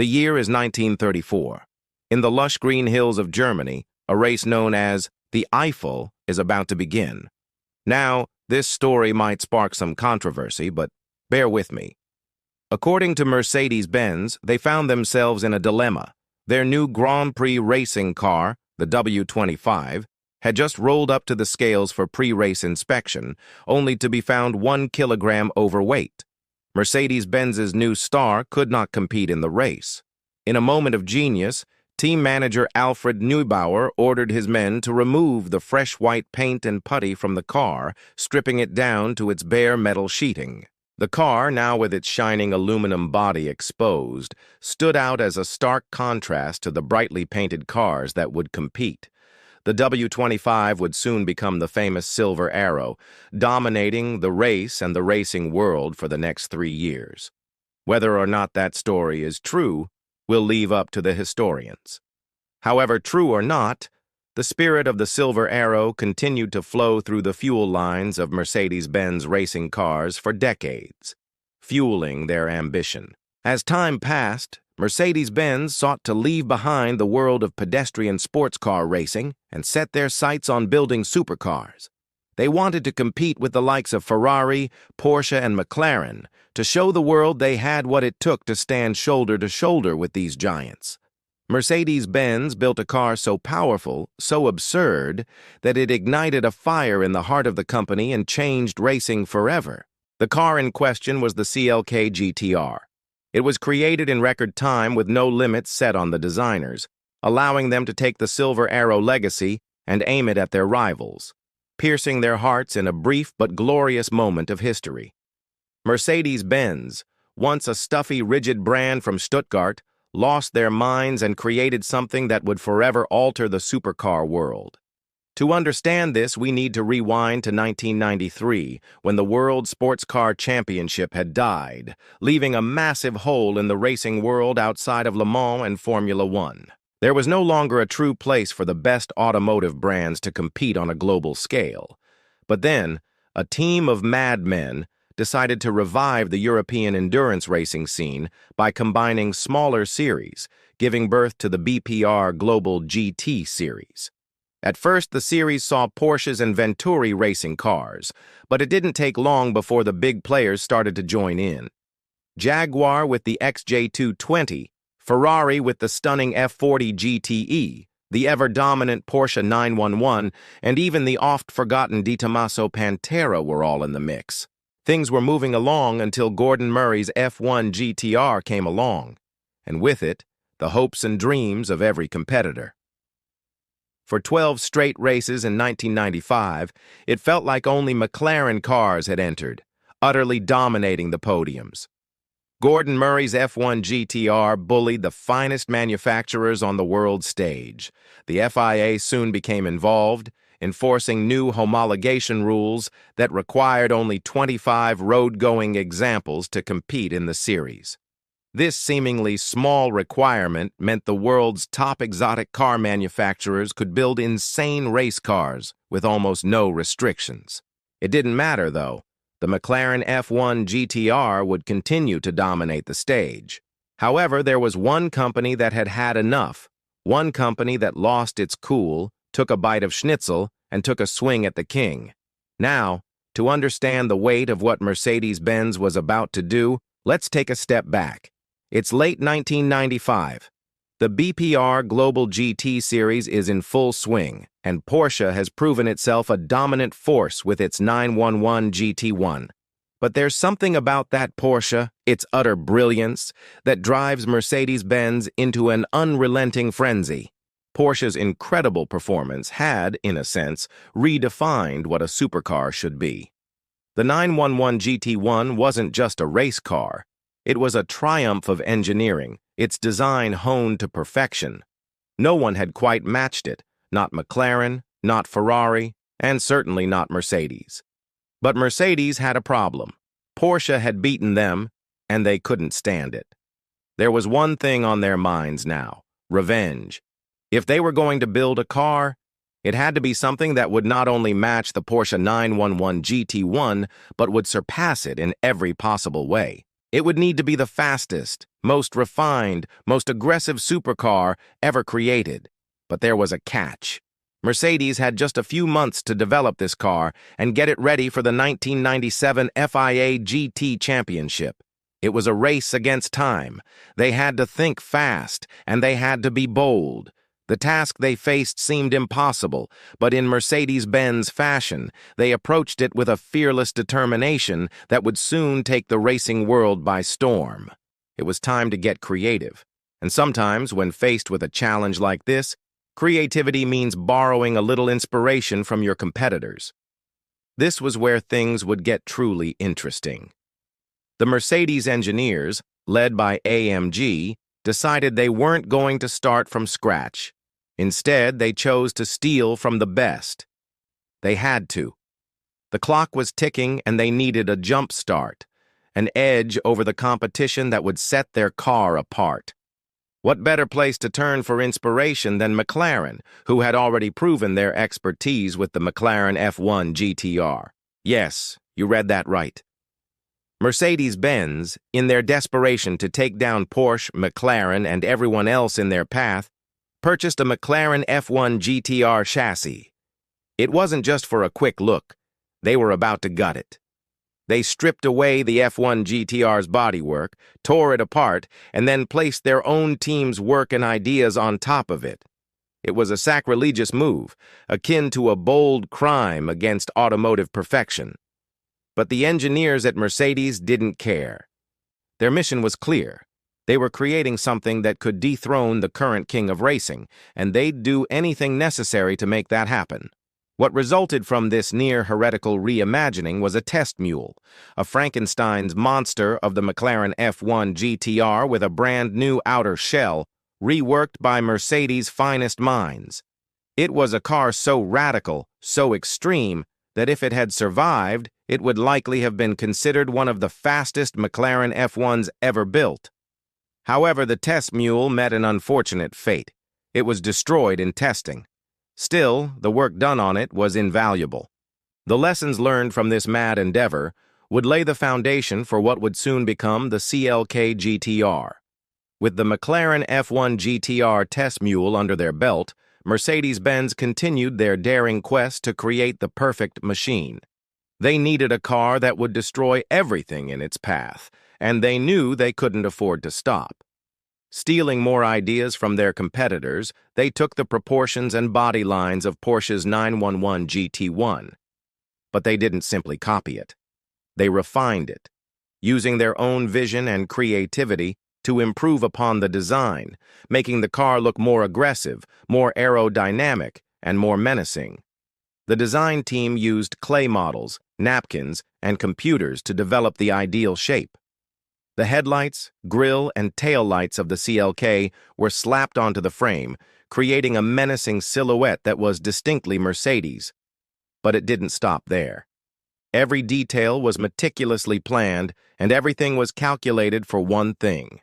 The year is 1934. In the lush green hills of Germany, a race known as the Eiffel is about to begin. Now, this story might spark some controversy, but bear with me. According to Mercedes Benz, they found themselves in a dilemma. Their new Grand Prix racing car, the W25, had just rolled up to the scales for pre-race inspection, only to be found 1 kilogram overweight. Mercedes-Benz's new star could not compete in the race. In a moment of genius, team manager Alfred Neubauer ordered his men to remove the fresh white paint and putty from the car, stripping it down to its bare metal sheeting. The car, now with its shining aluminum body exposed, stood out as a stark contrast to the brightly painted cars that would compete. The W25 would soon become the famous Silver Arrow, dominating the race and the racing world for the next 3 years. Whether or not that story is true, we'll leave up to the historians. However, true or not, the spirit of the Silver Arrow continued to flow through the fuel lines of Mercedes-Benz racing cars for decades, fueling their ambition. As time passed, Mercedes-Benz sought to leave behind the world of pedestrian sports car racing and set their sights on building supercars. They wanted to compete with the likes of Ferrari, Porsche, and McLaren to show the world they had what it took to stand shoulder to shoulder with these giants. Mercedes-Benz built a car so powerful, so absurd, that it ignited a fire in the heart of the company and changed racing forever. The car in question was the CLK GTR. It was created in record time with no limits set on the designers, allowing them to take the Silver Arrow legacy and aim it at their rivals, piercing their hearts in a brief but glorious moment of history. Mercedes-Benz, once a stuffy, rigid brand from Stuttgart, lost their minds and created something that would forever alter the supercar world. To understand this, we need to rewind to 1993, when the World Sports Car Championship had died, leaving a massive hole in the racing world outside of Le Mans and Formula One. There was no longer a true place for the best automotive brands to compete on a global scale. But then, a team of madmen decided to revive the European endurance racing scene by combining smaller series, giving birth to the BPR Global GT series. At first, the series saw Porsches and Venturi racing cars, but it didn't take long before the big players started to join in. Jaguar with the XJ220, Ferrari with the stunning F40 GTE, the ever-dominant Porsche 911, and even the oft-forgotten Di Tommaso Pantera were all in the mix. Things were moving along until Gordon Murray's F1 GTR came along, and with it, the hopes and dreams of every competitor. For 12 straight races in 1995, it felt like only McLaren cars had entered, utterly dominating the podiums. Gordon Murray's F1 GTR bullied the finest manufacturers on the world stage. The FIA soon became involved, enforcing new homologation rules that required only 25 road-going examples to compete in the series. This seemingly small requirement meant the world's top exotic car manufacturers could build insane race cars with almost no restrictions. It didn't matter, though. The McLaren F1 GTR would continue to dominate the stage. However, there was one company that had had enough, one company that lost its cool, took a bite of schnitzel, and took a swing at the king. Now, to understand the weight of what Mercedes-Benz was about to do, let's take a step back. It's late 1995. The BPR Global GT Series is in full swing, and Porsche has proven itself a dominant force with its 911 GT1. But there's something about that Porsche, its utter brilliance, that drives Mercedes-Benz into an unrelenting frenzy. Porsche's incredible performance had, in a sense, redefined what a supercar should be. The 911 GT1 wasn't just a race car. It was a triumph of engineering, its design honed to perfection. No one had quite matched it, not McLaren, not Ferrari, and certainly not Mercedes. But Mercedes had a problem. Porsche had beaten them, and they couldn't stand it. There was one thing on their minds now: revenge. If they were going to build a car, it had to be something that would not only match the Porsche 911 GT1, but would surpass it in every possible way. It would need to be the fastest, most refined, most aggressive supercar ever created. But there was a catch. Mercedes had just a few months to develop this car and get it ready for the 1997 FIA GT Championship. It was a race against time. They had to think fast, and they had to be bold. The task they faced seemed impossible, but in Mercedes Benz fashion, they approached it with a fearless determination that would soon take the racing world by storm. It was time to get creative. And sometimes, when faced with a challenge like this, creativity means borrowing a little inspiration from your competitors. This was where things would get truly interesting. The Mercedes engineers, led by AMG, decided they weren't going to start from scratch. Instead, they chose to steal from the best. They had to. The clock was ticking and they needed a jump start, an edge over the competition that would set their car apart. What better place to turn for inspiration than McLaren, who had already proven their expertise with the McLaren F1 GTR? Yes, you read that right. Mercedes Benz, in their desperation to take down Porsche, McLaren, and everyone else in their path, purchased a McLaren F1 GTR chassis. It wasn't just for a quick look. They were about to gut it. They stripped away the F1 GTR's bodywork, tore it apart, and then placed their own team's work and ideas on top of it. It was a sacrilegious move, akin to a bold crime against automotive perfection. But the engineers at Mercedes didn't care. Their mission was clear. They were creating something that could dethrone the current king of racing, and they'd do anything necessary to make that happen. What resulted from this near-heretical reimagining was a test mule, a Frankenstein's monster of the McLaren F1 GTR with a brand-new outer shell, reworked by Mercedes' finest minds. It was a car so radical, so extreme, that if it had survived, it would likely have been considered one of the fastest McLaren F1s ever built. However, the test mule met an unfortunate fate. It was destroyed in testing. Still, the work done on it was invaluable. The lessons learned from this mad endeavor would lay the foundation for what would soon become the CLK GTR. With the McLaren F1 GTR test mule under their belt, Mercedes-Benz continued their daring quest to create the perfect machine. They needed a car that would destroy everything in its path, and they knew they couldn't afford to stop. Stealing more ideas from their competitors, they took the proportions and body lines of Porsche's 911 GT1. But they didn't simply copy it. They refined it, using their own vision and creativity to improve upon the design, making the car look more aggressive, more aerodynamic, and more menacing. The design team used clay models, napkins, and computers to develop the ideal shape. The headlights, grille, and tail lights of the CLK were slapped onto the frame, creating a menacing silhouette that was distinctly Mercedes. But it didn't stop there. Every detail was meticulously planned, and everything was calculated for one thing: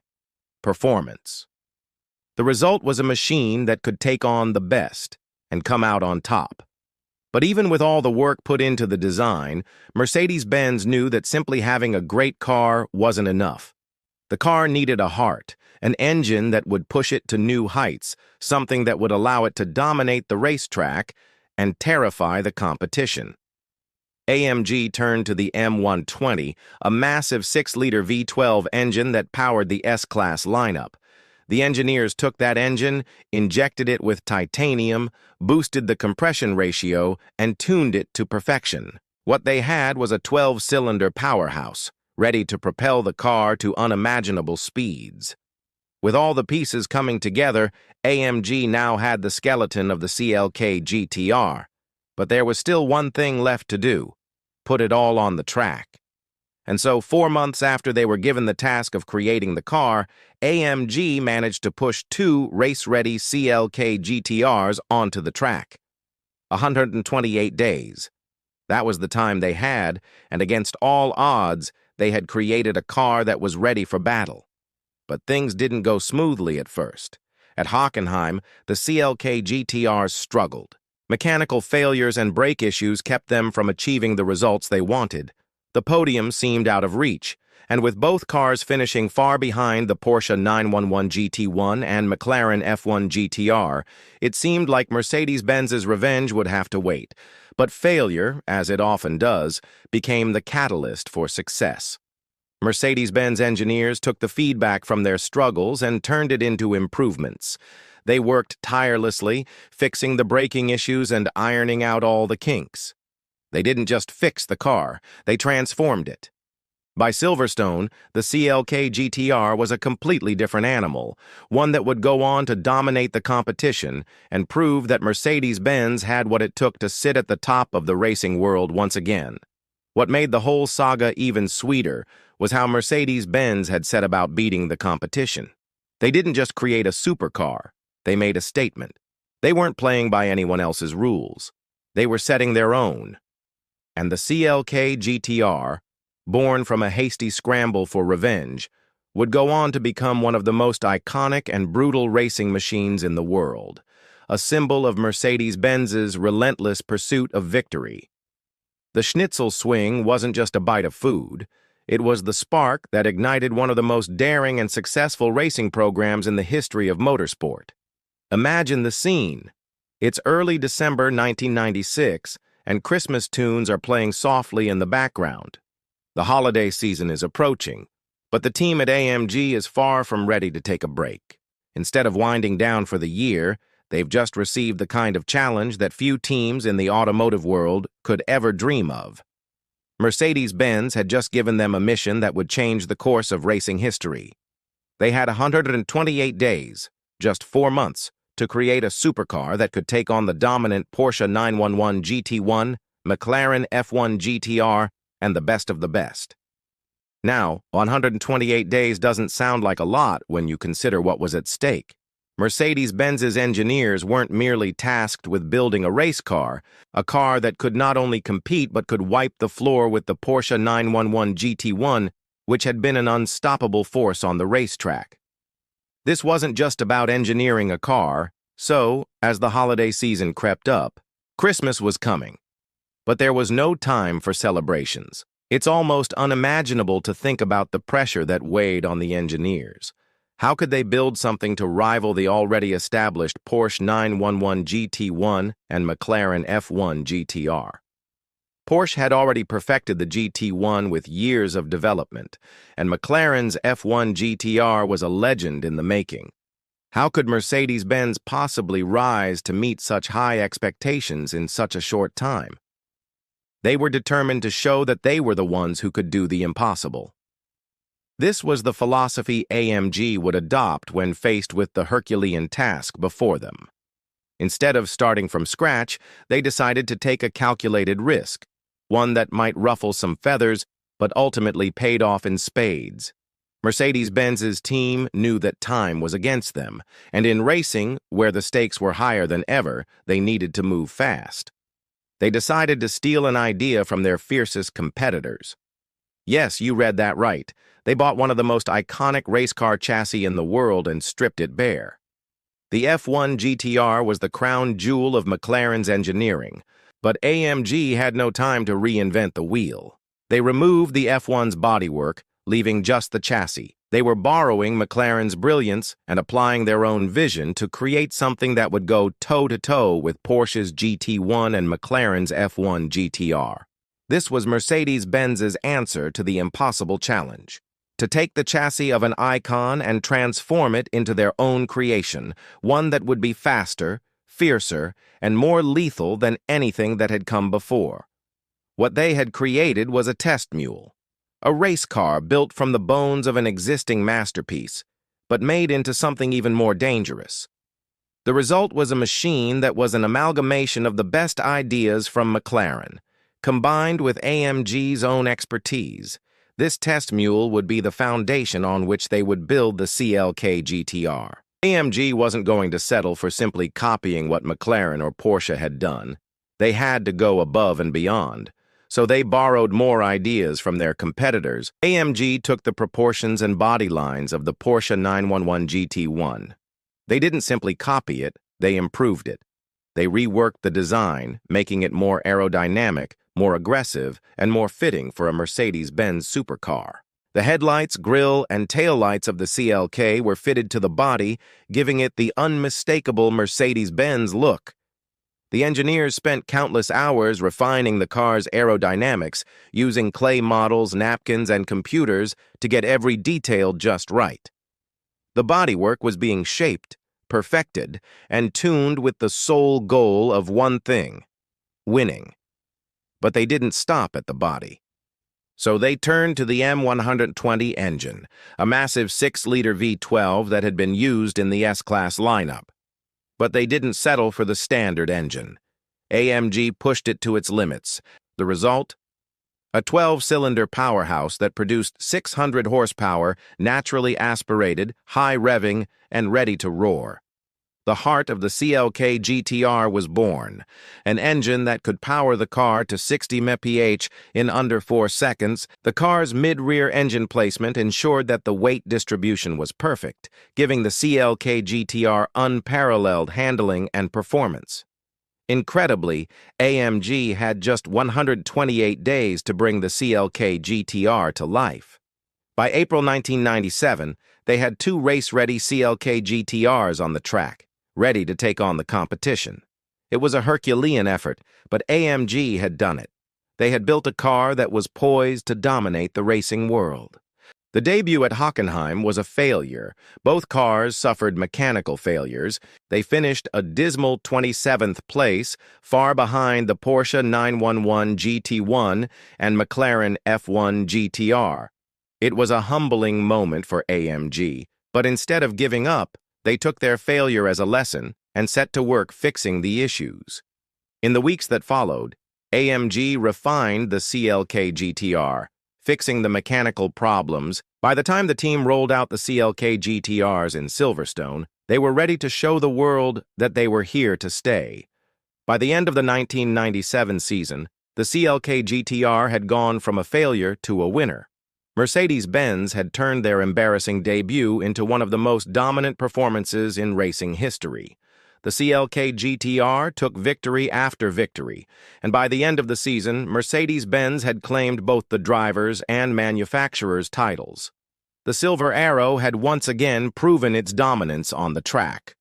performance. The result was a machine that could take on the best and come out on top. But even with all the work put into the design, Mercedes-Benz knew that simply having a great car wasn't enough. The car needed a heart, an engine that would push it to new heights, something that would allow it to dominate the racetrack and terrify the competition. AMG turned to the M120, a massive 6-liter V12 engine that powered the S-Class lineup. The engineers took that engine, injected it with titanium, boosted the compression ratio, and tuned it to perfection. What they had was a 12-cylinder powerhouse, ready to propel the car to unimaginable speeds. With all the pieces coming together, AMG now had the skeleton of the CLK GTR. But there was still one thing left to do: put it all on the track. And so 4 months after they were given the task of creating the car, AMG managed to push 2 race-ready CLK GTRs onto the track. 128 days. That was the time they had, and against all odds, they had created a car that was ready for battle. But things didn't go smoothly at first. At Hockenheim, the CLK GTRs struggled. Mechanical failures and brake issues kept them from achieving the results they wanted. The podium seemed out of reach, and with both cars finishing far behind the Porsche 911 GT1 and McLaren F1 GTR, it seemed like Mercedes-Benz's revenge would have to wait. But failure, as it often does, became the catalyst for success. Mercedes-Benz engineers took the feedback from their struggles and turned it into improvements. They worked tirelessly, fixing the braking issues and ironing out all the kinks. They didn't just fix the car, they transformed it. By Silverstone, the CLK GTR was a completely different animal, one that would go on to dominate the competition and prove that Mercedes-Benz had what it took to sit at the top of the racing world once again. What made the whole saga even sweeter was how Mercedes-Benz had set about beating the competition. They didn't just create a supercar, they made a statement. They weren't playing by anyone else's rules. They were setting their own. And the CLK GTR, born from a hasty scramble for revenge, would go on to become one of the most iconic and brutal racing machines in the world, a symbol of Mercedes-Benz's relentless pursuit of victory. The schnitzel swing wasn't just a bite of food, it was the spark that ignited one of the most daring and successful racing programs in the history of motorsport. Imagine the scene. It's early December 1996, and Christmas tunes are playing softly in the background. The holiday season is approaching, but the team at AMG is far from ready to take a break. Instead of winding down for the year, they've just received the kind of challenge that few teams in the automotive world could ever dream of. Mercedes-Benz had just given them a mission that would change the course of racing history. They had 128 days, just 4 months, to create a supercar that could take on the dominant Porsche 911 GT1, McLaren F1 GTR, and the best of the best. Now, 128 days doesn't sound like a lot when you consider what was at stake. Mercedes-Benz's engineers weren't merely tasked with building a race car, a car that could not only compete but could wipe the floor with the Porsche 911 GT1, which had been an unstoppable force on the racetrack. This wasn't just about engineering a car, so, as the holiday season crept up, Christmas was coming. But there was no time for celebrations. It's almost unimaginable to think about the pressure that weighed on the engineers. How could they build something to rival the already established Porsche 911 GT1 and McLaren F1 GTR? Porsche had already perfected the GT1 with years of development, and McLaren's F1 GTR was a legend in the making. How could Mercedes-Benz possibly rise to meet such high expectations in such a short time? They were determined to show that they were the ones who could do the impossible. This was the philosophy AMG would adopt when faced with the Herculean task before them. Instead of starting from scratch, they decided to take a calculated risk, one that might ruffle some feathers, but ultimately paid off in spades. Mercedes-Benz's team knew that time was against them, and in racing, where the stakes were higher than ever, they needed to move fast. They decided to steal an idea from their fiercest competitors. Yes, you read that right. They bought one of the most iconic race car chassis in the world and stripped it bare. The F1 GTR was the crown jewel of McLaren's engineering, but AMG had no time to reinvent the wheel. They removed the F1's bodywork, leaving just the chassis. They were borrowing McLaren's brilliance and applying their own vision to create something that would go toe-to-toe with Porsche's GT1 and McLaren's F1 GTR. This was Mercedes-Benz's answer to the impossible challenge: to take the chassis of an icon and transform it into their own creation, one that would be faster, fiercer, and more lethal than anything that had come before. What they had created was a test mule, a race car built from the bones of an existing masterpiece, but made into something even more dangerous. The result was a machine that was an amalgamation of the best ideas from McLaren, combined with AMG's own expertise. This test mule would be the foundation on which they would build the CLK GTR. AMG wasn't going to settle for simply copying what McLaren or Porsche had done. They had to go above and beyond. So they borrowed more ideas from their competitors. AMG took the proportions and body lines of the Porsche 911 GT1. They didn't simply copy it, they improved it. They reworked the design, making it more aerodynamic, more aggressive, and more fitting for a Mercedes-Benz supercar. The headlights, grille, and taillights of the CLK were fitted to the body, giving it the unmistakable Mercedes Benz look. The engineers spent countless hours refining the car's aerodynamics, using clay models, napkins, and computers to get every detail just right. The bodywork was being shaped, perfected, and tuned with the sole goal of one thing: winning. But they didn't stop at the body. So they turned to the M120 engine, a massive 6-liter V12 that had been used in the S-Class lineup. But they didn't settle for the standard engine. AMG pushed it to its limits. The result? A 12-cylinder powerhouse that produced 600 horsepower, naturally aspirated, high-revving, and ready to roar. The heart of the CLK GTR was born, an engine that could power the car to 60 mph in under 4 seconds. The car's mid-rear engine placement ensured that the weight distribution was perfect, giving the CLK GTR unparalleled handling and performance. Incredibly, AMG had just 128 days to bring the CLK GTR to life. By April 1997, they had 2 race-ready CLK GTRs on the track, ready to take on the competition. It was a Herculean effort, but AMG had done it. They had built a car that was poised to dominate the racing world. The debut at Hockenheim was a failure. Both cars suffered mechanical failures. They finished a dismal 27th place, far behind the Porsche 911 GT1 and McLaren F1 GTR. It was a humbling moment for AMG, but instead of giving up, they took their failure as a lesson and set to work fixing the issues. In the weeks that followed, AMG refined the CLK GTR, fixing the mechanical problems. By the time the team rolled out the CLK GTRs in Silverstone, they were ready to show the world that they were here to stay. By the end of the 1997 season, the CLK GTR had gone from a failure to a winner. Mercedes Benz had turned their embarrassing debut into one of the most dominant performances in racing history. The CLK GTR took victory after victory, and by the end of the season, Mercedes Benz had claimed both the drivers' and manufacturers' titles. The Silver Arrow had once again proven its dominance on the track.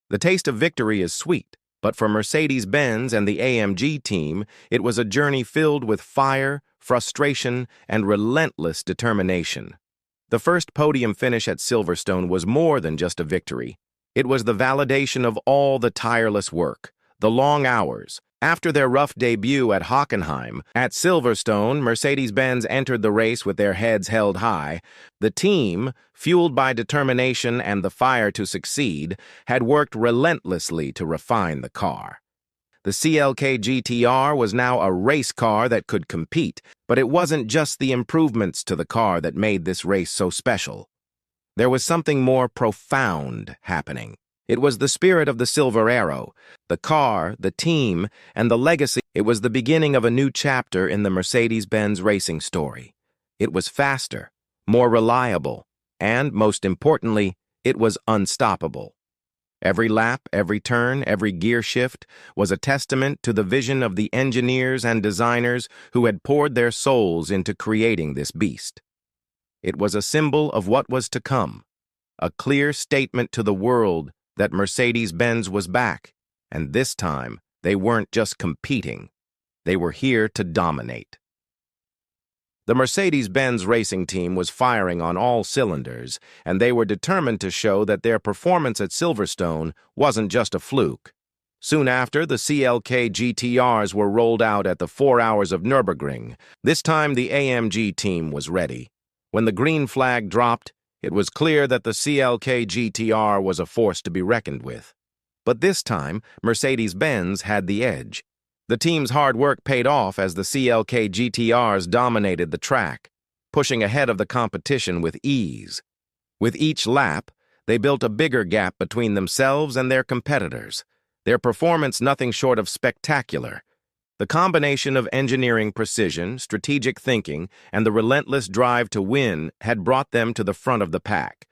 The taste of victory is sweet, but for Mercedes Benz and the AMG team, it was a journey filled with fire, frustration, and relentless determination. The first podium finish at Silverstone was more than just a victory. It was the validation of all the tireless work, the long hours. After their rough debut at Hockenheim, at Silverstone, Mercedes-Benz entered the race with their heads held high. The team, fueled by determination and the fire to succeed, had worked relentlessly to refine the car. The CLK GTR was now a race car that could compete, but it wasn't just the improvements to the car that made this race so special. There was something more profound happening. It was the spirit of the Silver Arrow, the car, the team, and the legacy. It was the beginning of a new chapter in the Mercedes-Benz racing story. It was faster, more reliable, and, most importantly, it was unstoppable. Every lap, every turn, every gear shift was a testament to the vision of the engineers and designers who had poured their souls into creating this beast. It was a symbol of what was to come, a clear statement to the world that Mercedes-Benz was back, and this time they weren't just competing, they were here to dominate. The Mercedes-Benz racing team was firing on all cylinders, and they were determined to show that their performance at Silverstone wasn't just a fluke. Soon after, the CLK GTRs were rolled out at the 4 Hours of Nürburgring. This time, the AMG team was ready. When the green flag dropped, it was clear that the CLK GTR was a force to be reckoned with. But this time, Mercedes-Benz had the edge. The team's hard work paid off as the CLK GTRs dominated the track, pushing ahead of the competition with ease. With each lap, they built a bigger gap between themselves and their competitors, their performance nothing short of spectacular. The combination of engineering precision, strategic thinking, and the relentless drive to win had brought them to the front of the pack.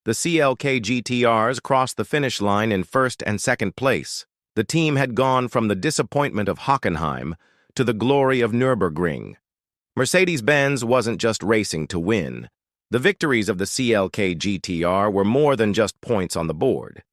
The CLK GTRs crossed the finish line in first and second place. The team had gone from the disappointment of Hockenheim to the glory of Nürburgring. Mercedes-Benz wasn't just racing to win. The victories of the CLK GTR were more than just points on the board.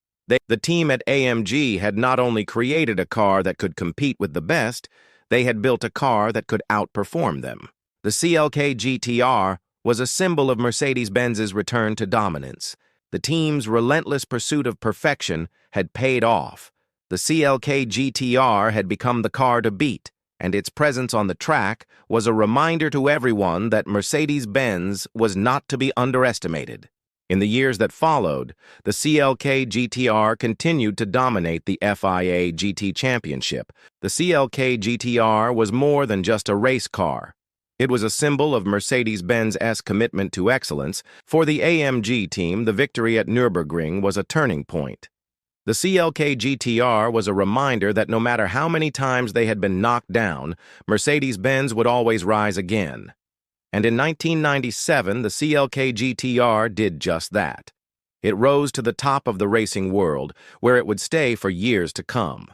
The team at AMG had not only created a car that could compete with the best, they had built a car that could outperform them. The CLK GTR was a symbol of Mercedes Benz's return to dominance. The team's relentless pursuit of perfection had paid off. The CLK GTR had become the car to beat, and its presence on the track was a reminder to everyone that Mercedes Benz was not to be underestimated. In the years that followed, the CLK GTR continued to dominate the FIA GT Championship. The CLK GTR was more than just a race car. It was a symbol of Mercedes-Benz's commitment to excellence. For the AMG team, the victory at Nürburgring was a turning point. The CLK GTR was a reminder that no matter how many times they had been knocked down, Mercedes-Benz would always rise again. And in 1997, the CLK GTR did just that. It rose to the top of the racing world, where it would stay for years to come.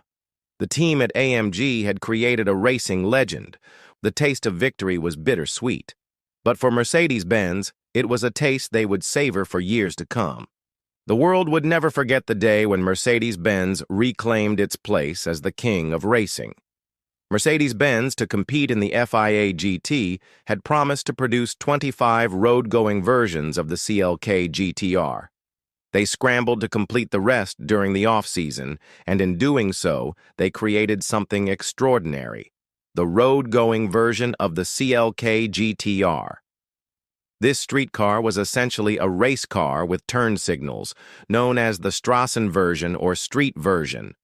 The team at AMG had created a racing legend. The taste of victory was bittersweet. But for Mercedes-Benz, it was a taste they would savor for years to come. The world would never forget the day when Mercedes-Benz reclaimed its place as the king of racing. Mercedes-Benz, to compete in the FIA GT, had promised to produce 25 road-going versions of the CLK GTR. They scrambled to complete the rest during the off-season, and in doing so, they created something extraordinary: the road-going version of the CLK GTR. This street car was essentially a race car with turn signals, known as the Strassen version or street version.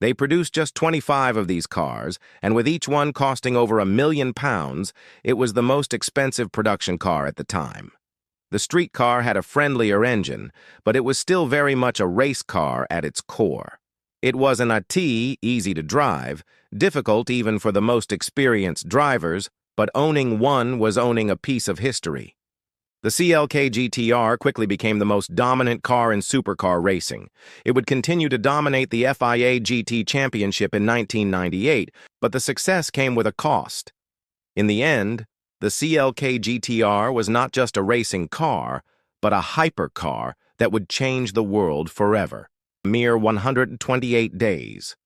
They produced just 25 of these cars, and with each one costing over £1 million, it was the most expensive production car at the time. The street car had a friendlier engine, but it was still very much a race car at its core. It wasn't easy to drive, difficult even for the most experienced drivers, but owning one was owning a piece of history. The CLK GTR quickly became the most dominant car in supercar racing. It would continue to dominate the FIA GT Championship in 1998, but the success came with a cost. In the end, the CLK GTR was not just a racing car, but a hypercar that would change the world forever. A mere 128 days.